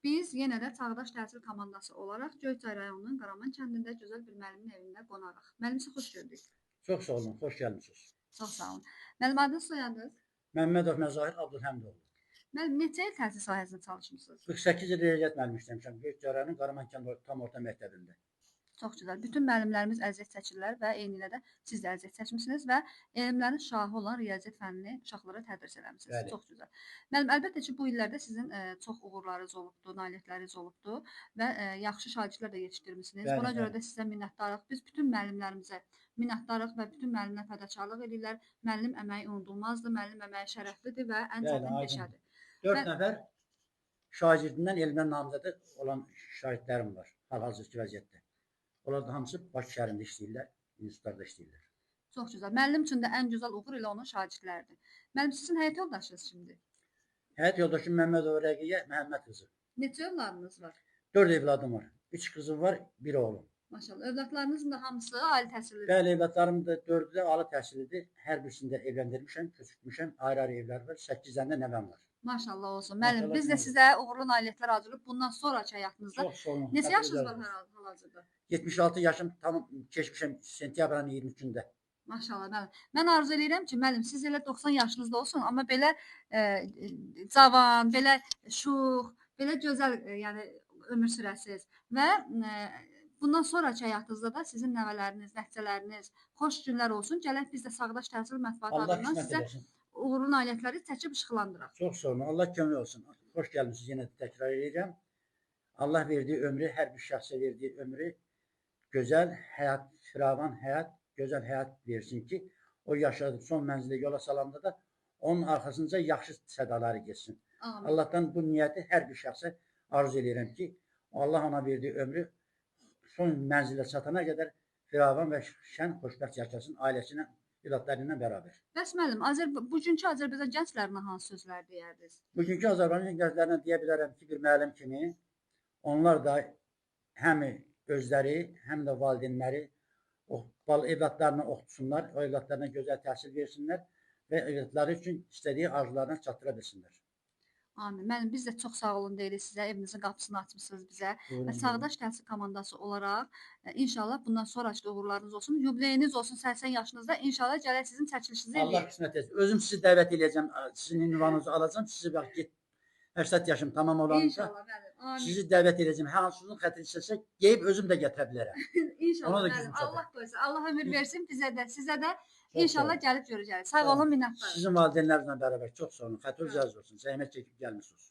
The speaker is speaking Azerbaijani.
Biz yenə də Çağdaş Təhsil komandası olaraq Göyçay rayonunun Qaraman kəndində gözəl bir müəllimin evində qonarıq. Müəllim sizi xoş gördük. Çox sağ olun, xoş gəlmisiniz. Çox sağ olun. Müəllim adınız, soyadınız? Məmmədov Məzahir Abdülhəmidoğlu. Müəllim neçə il təhsil sahəsində çalışmısınız? 48 il riyaziyyat müəllimi işləmişəm. Göyçay rayonunun Qaraman kənd tam orta məktəbində. Çox gözəl. Bütün müəllimlərimiz əziyyət çəkirlər və eynilə də siz də əziyyət çəkmisiniz və elmlərin şahı olan riyaziyyat fənnini uşaqlara tədris eləmisiniz. Bəli. Çox gözəl. Müəllim, əlbəttə ki, bu illərdə sizin çox uğurlarınız olubdu, nailiyyətləriniz olubdu və yaxşı şagirdlər də yetişdirmisiniz. Bəli, Buna görə bəli. də sizə minnətdarıq. Biz bütün müəllimlərimizə minnətdarıq və bütün müəllimlər fədakarlıq edirlər. Müəllim əməyi unudulmazdır, müəllim əməyi şərəflidir və ən Bəli, çətin aydın. peşədir. 4 nəfər şagirdindən elmdən namizədə olan şahidlərim var hal-hazırki vəziyyətdə. Onlar da hamısı Bakı şəhərində işləyirlər, institutlarda işləyirlər. Çox gözəl. Müəllim üçün də ən gözəl uğur elə onun şagirdləridir. Müəllim, sizin həyat yoldaşınız kimdir? Həyat yoldaşım Məmmədov Rəqiyyə Məhəmməd qızı. Neçə övladınız var? 4 evladım var. 3 qızım var, 1 oğlum. Maşallah. Övladlarınızın da hamısı ali təhsillidir. Bəli, evlatlarım da 4'ü də ali təhsillidir. Hər birisində evləndirmişəm, köçürtmüşəm. Ayrı-ayrı evlər var. 8 dənə də nəvəm var. Maşallah olsun. Müəllim, Maşallah, biz də müəllim. sizə uğurlu nailiyyətlər arzulayırıq bundan sonraki həyatınızda. Çox sağ olun. Neçə yaşınız var Xətriniz olsun. hal-hazırda? 76 yaşım tam keçmişəm sentyabrın 23-də. Maşallah, müəllim. Mən arzu edirəm ki, müəllim, siz elə 90 yaşınızda olsun, amma belə cavan, belə şux, belə gözəl, yəni ömür sürəsiz və bundan sonraki həyatınızda da sizin nəvələriniz, nəticələriniz xoş günlər olsun. Gələk biz də Çağdaş Təhsil Mətbuatı Allah adından qismət sizə eləsin. uğurlu nailiyyətləri çəkib işıqlandıraq. Çox sağ olun. Allah kömək olsun. Xoş gəlmisiniz. Yenə də təkrar edirəm. Allah verdiyi ömrü, hər bir şəxsə verdiyi ömrü gözəl həyat, firavan həyat, gözəl həyat versin ki, o yaşadığı son mənzilə yola salanda da onun arxasınca yaxşı sədaları getsin. Amin. Allahdan bu niyyəti hər bir şəxsə arzu edirəm ki, Allah ona verdiyi ömrü son mənzilə çatana qədər firavan və şən, xoşbəxt yaşasın ailəsinə, evlatlarıyla bərabər. Bəs müəllim, bugünkü Azərbaycan gənclərinə hansı sözlər deyərdiniz? Bugünkü Azərbaycan gənclərinə deyə bilərəm ki, bir müəllim kimi onlar da həm özləri, həm də valideynləri evlatlarına oxutsunlar, o evlatlarına gözəl təhsil versinlər və evlatları üçün istədiyi arzularına çatdıra bilsinlər. Amin. Müəllim, biz də çox sağ olun deyirik sizə. Evinizin qapısını açmısınız bizə. Buyurun, Və Çağdaş Təhsil komandası olaraq inşallah bundan sonraki da uğurlarınız olsun. Yubileyiniz olsun 80 yaşınızda. İnşallah gələk sizin çəkilişinizi Allah eləyək. qismət etsin. Özüm sizi dəvət edəcəm, sizin ünvanınızı alacağım. Sizi bax, 80 yaşım tamam olanda İnşallah müəllim. Amin. sizi dəvət edəcəm. Hansınızın xətri istəsə, geyib özüm də gətirə bilərəm. İnşallah Ona da müəllim. gücüm çatar. Allah qoysun. Allah ömür versin bizə də, sizə də. Çox İnşallah sağ olun. gəlib görəcərik. Sağ olun, minnətdarım. Sizin valideynlərinizlə bərabər çox sağ olun. Xətriniz əziz olsun. Zəhmət çəkib gəlmisiniz.